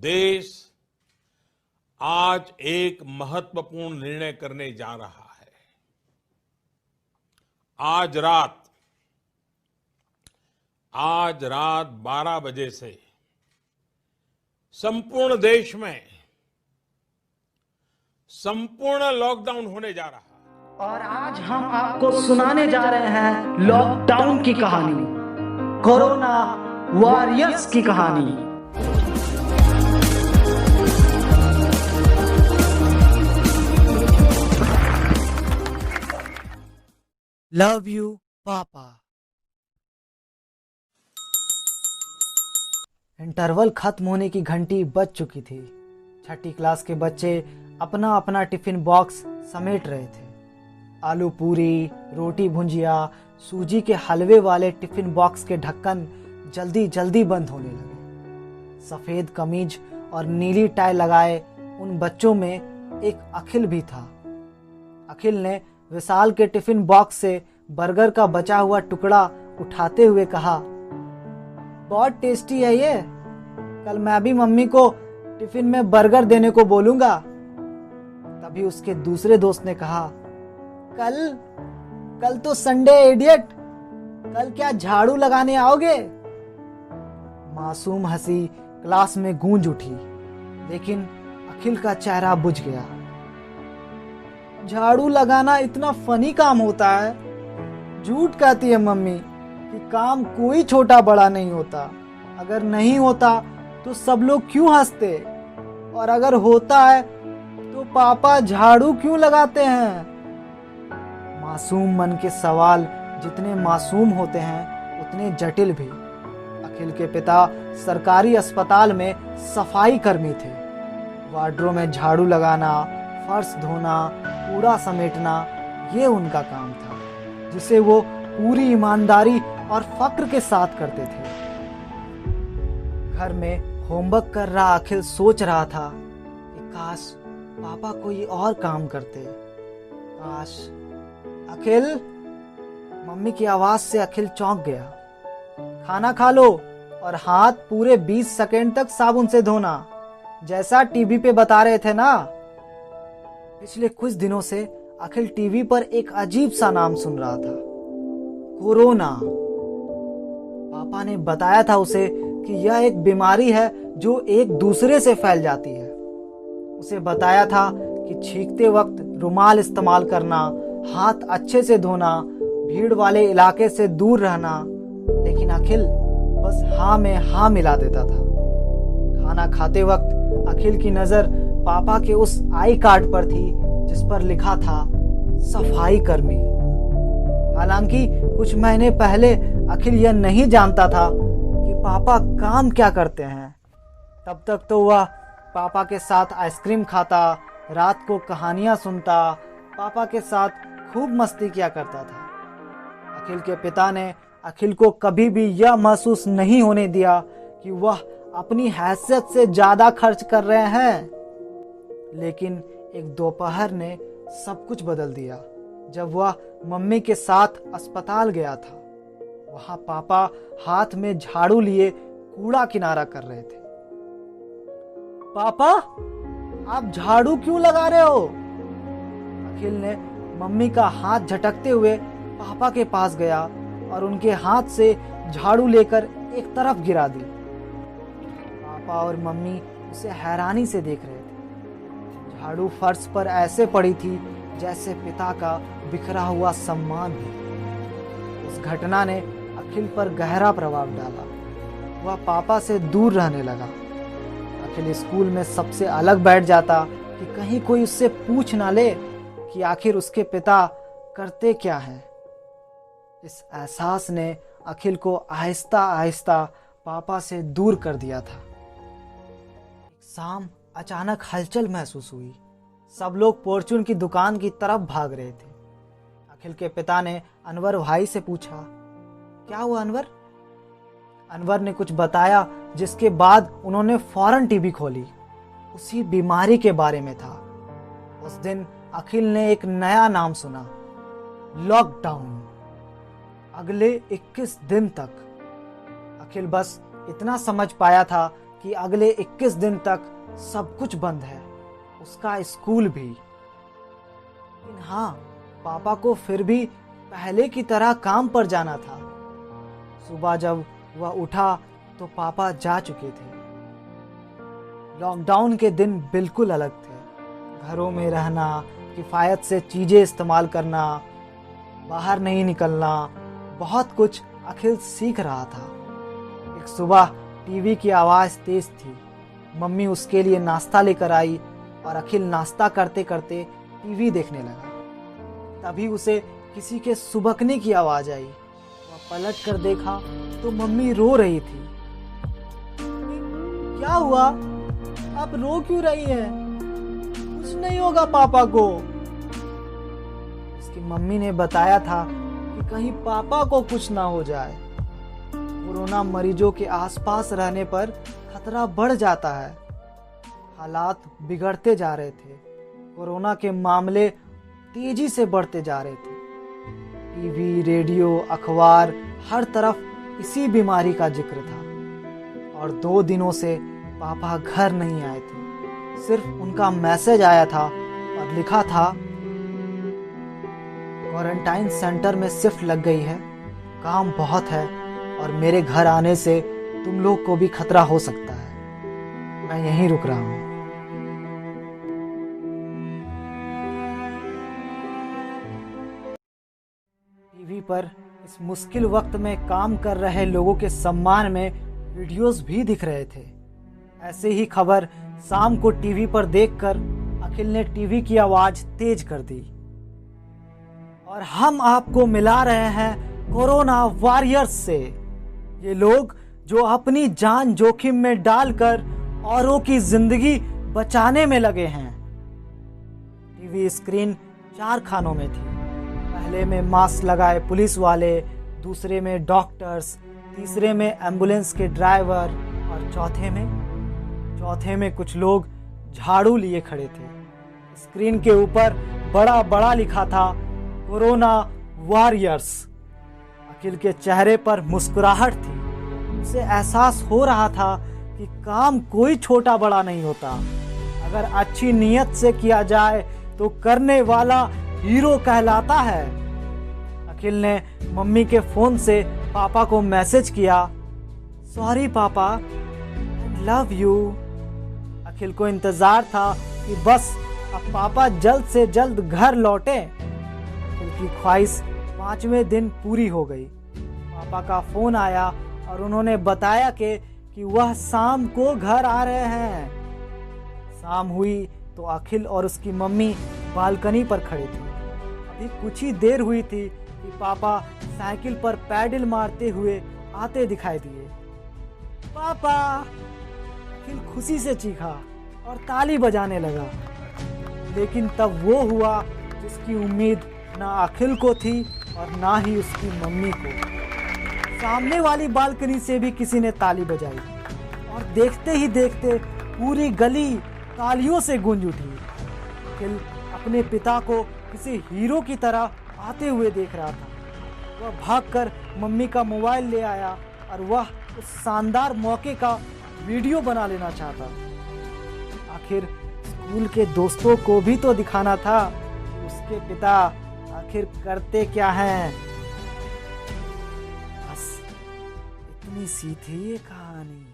देश आज एक महत्वपूर्ण निर्णय करने जा रहा है। आज रात 12 बजे से संपूर्ण देश में संपूर्ण लॉकडाउन होने जा रहा है। और आज हम आपको सुनाने जा रहे हैं लॉकडाउन की कहानी, कोरोना वॉरियर्स की कहानी। लव यू पापा। इंटरवल खत्म होने की घंटी बज चुकी थी। छठी क्लास के बच्चे अपना अपना टिफिन बॉक्स समेट रहे थे। आलू पूरी, रोटी भुंजिया, सूजी के हलवे वाले टिफिन बॉक्स के ढक्कन जल्दी जल्दी बंद होने लगे। सफेद कमीज और नीली टाई लगाए उन बच्चों में एक अखिल भी था। अखिल ने विशाल के टिफिन बॉक्स से बर्गर का बचा हुआ टुकड़ा उठाते हुए कहा, बहुत टेस्टी है ये। कल मैं भी मम्मी को टिफिन में बर्गर देने को बोलूंगा। तभी उसके दूसरे दोस्त ने कहा, कल तो संडे इडियट, कल क्या झाड़ू लगाने आओगे? मासूम हंसी क्लास में गूंज उठी, लेकिन अखिल का चेहरा बुझ गया। झाड़ू लगाना इतना फनी काम होता है? झूठ कहती है मम्मी कि काम कोई छोटा बड़ा नहीं होता। अगर नहीं होता तो सब लोग क्यों हंसते, और अगर होता है तो पापा झाड़ू क्यों लगाते हैं? मासूम मन के सवाल जितने मासूम होते हैं उतने जटिल भी। अखिल के पिता सरकारी अस्पताल में सफाई कर्मी थे। वार्डरों में झाड़ू लगाना, फर्श धोना, कूड़ा समेटना, ये उनका काम था, जिसे वो पूरी ईमानदारी और फक्र के साथ करते थे। घर में होमवर्क कर रहा अखिल सोच रहा था कि काश पापा कोई और काम करते। काश। अखिल, मम्मी की आवाज से अखिल चौंक गया। खाना खा लो और हाथ पूरे 20 सेकंड तक साबुन से धोना, जैसा टीवी पे बता रहे थे ना। पिछले कुछ दिनों से अखिल टीवी पर एक अजीब सा नाम सुन रहा था, कोरोना। पापा ने बताया था उसे कि यह एक बीमारी है जो एक दूसरे से फैल जाती है। उसे बताया था कि छींकते वक्त रुमाल इस्तेमाल करना, हाथ अच्छे से धोना, भीड़ वाले इलाके से दूर रहना, लेकिन अखिल बस हाँ में हाँ मिला देता था। खाना खाते वक्त अखिल की नजर पापा के उस आई कार्ड पर थी जिस पर लिखा था सफाई कर्मी। हालांकि कुछ महीने पहले अखिल यह नहीं जानता था कि पापा काम क्या करते हैं। तब तक तो वह पापा के साथ आइसक्रीम खाता, रात को कहानियां सुनता, पापा के साथ खूब मस्ती किया करता था। अखिल के पिता ने अखिल को कभी भी यह महसूस नहीं होने दिया कि वह अपनी हैसियत से ज्यादा खर्च कर रहे हैं। लेकिन एक दोपहर ने सब कुछ बदल दिया जब वह मम्मी के साथ अस्पताल गया था। वहां पापा हाथ में झाड़ू लिए कूड़ा किनारा कर रहे थे। पापा, आप झाड़ू क्यों लगा रहे हो? अखिल ने मम्मी का हाथ झटकते हुए पापा के पास गया और उनके हाथ से झाड़ू लेकर एक तरफ गिरा दी। पापा और मम्मी उसे हैरानी से देख रहे थे। झाड़ू फर्श पर ऐसे पड़ी थी जैसे पिता का बिखरा हुआ सम्मान हो। उस घटना ने अखिल पर गहरा प्रभाव डाला। वह पापा से दूर रहने लगा। अखिल स्कूल में सबसे अलग बैठ जाता कि कहीं कोई उससे पूछ ना ले कि आखिर उसके पिता करते क्या हैं। इस एहसास ने अखिल को आहिस्ता आहिस्ता पापा से दूर कर दिया था। एक शाम अचानक हलचल महसूस हुई। सब लोग फॉर्च्यून की दुकान की तरफ भाग रहे थे। अखिल के पिता ने अनवर भाई से पूछा, क्या हुआ अनवर? अनवर ने कुछ बताया, जिसके बाद उन्होंने फौरन टीवी खोली। उसी बीमारी के बारे में था। उस दिन अखिल ने एक नया नाम सुना, लॉकडाउन। अगले 21 दिन तक अखिल बस इतना समझ पाया था कि अगले 21 दिन तक सब कुछ बंद है, उसका स्कूल भी। लेकिन हाँ, पापा को फिर भी पहले की तरह काम पर जाना था। सुबह जब वह उठा तो पापा जा चुके थे। लॉकडाउन के दिन बिल्कुल अलग थे। घरों में रहना, किफ़ायत से चीज़ें इस्तेमाल करना, बाहर नहीं निकलना, बहुत कुछ अखिल सीख रहा था। एक सुबह टीवी की आवाज़ तेज थी। मम्मी उसके लिए नाश्ता लेकर आई और अखिल नाश्ता करते करते टीवी देखने लगा। तभी उसे किसी के सुबकने की आवाज़ आई। वह पलट कर देखा तो मम्मी रो रही थी। क्या हुआ? आप रो क्यों रही हैं? कुछ नहीं होगा पापा को। उसकी मम्मी ने बताया था कि कहीं पापा को कुछ ना हो जाए। कोरोना मरीजों के आसपास रहने पर खतरा बढ़ जाता है। हालात बिगड़ते जा रहे थे। कोरोना के मामले तेजी से बढ़ते जा रहे थे। टीवी, रेडियो, अखबार, हर तरफ इसी बीमारी का जिक्र था। और 2 दिनों से पापा घर नहीं आए थे। सिर्फ उनका मैसेज आया था और लिखा था, क्वारंटाइन सेंटर में शिफ्ट लग गई है, काम बहुत है और मेरे घर आने से तुम लोग को भी खतरा हो सकता है। मैं यहीं रुक रहा हूँ। टीवी पर इस मुश्किल वक्त में काम कर रहे लोगों के सम्मान में वीडियोस भी दिख रहे थे। ऐसे ही खबर शाम को टीवी पर देखकर अखिल ने टीवी की आवाज तेज कर दी। और हम आपको मिला रहे हैं कोरोना वॉरियर्स से। ये लोग जो अपनी जान जोखिम में डालकर औरों की जिंदगी बचाने में लगे हैं। टीवी स्क्रीन 4 खानों में थी। पहले में मास्क लगाए पुलिस वाले, दूसरे में डॉक्टर्स, तीसरे में एम्बुलेंस के ड्राइवर और चौथे में कुछ लोग झाड़ू लिए खड़े थे। स्क्रीन के ऊपर बड़ा बड़ा लिखा था, कोरोना वॉरियर्स। अखिल के चेहरे पर मुस्कुराहट थी। उसे एहसास हो रहा था कि काम कोई छोटा बड़ा नहीं होता। अगर अच्छी नीयत से किया जाए तो करने वाला हीरो कहलाता है। अखिल ने मम्मी के फोन से पापा को मैसेज किया, सॉरी पापा, आई लव यू। अखिल को इंतजार था कि बस अब पापा जल्द से जल्द घर लौटे। अखिल की ख्वाहिश 5वें दिन पूरी हो गई। पापा का फोन आया और उन्होंने बताया कि वह शाम को घर आ रहे हैं। शाम हुई तो अखिल और उसकी मम्मी बालकनी पर खड़े थे। अभी कुछ ही देर हुई थी कि पापा साइकिल पर पैडल मारते हुए आते दिखाई दिए। पापा! अखिल खुशी से चीखा और ताली बजाने लगा। लेकिन तब वो हुआ जिसकी उम्मीद ना अखिल को थी और ना ही उसकी मम्मी को। सामने वाली बालकनी से भी किसी ने ताली बजाई और देखते ही देखते पूरी गली तालियों से गूंज उठी। अखिल अपने पिता को किसी हीरो की तरह आते हुए देख रहा था। वह भागकर मम्मी का मोबाइल ले आया और वह उस शानदार मौके का वीडियो बना लेना चाहता। आखिर स्कूल के दोस्तों को भी तो दिखाना था उसके पिता आखिर करते क्या हैं। बस इतनी सी थी ये कहानी।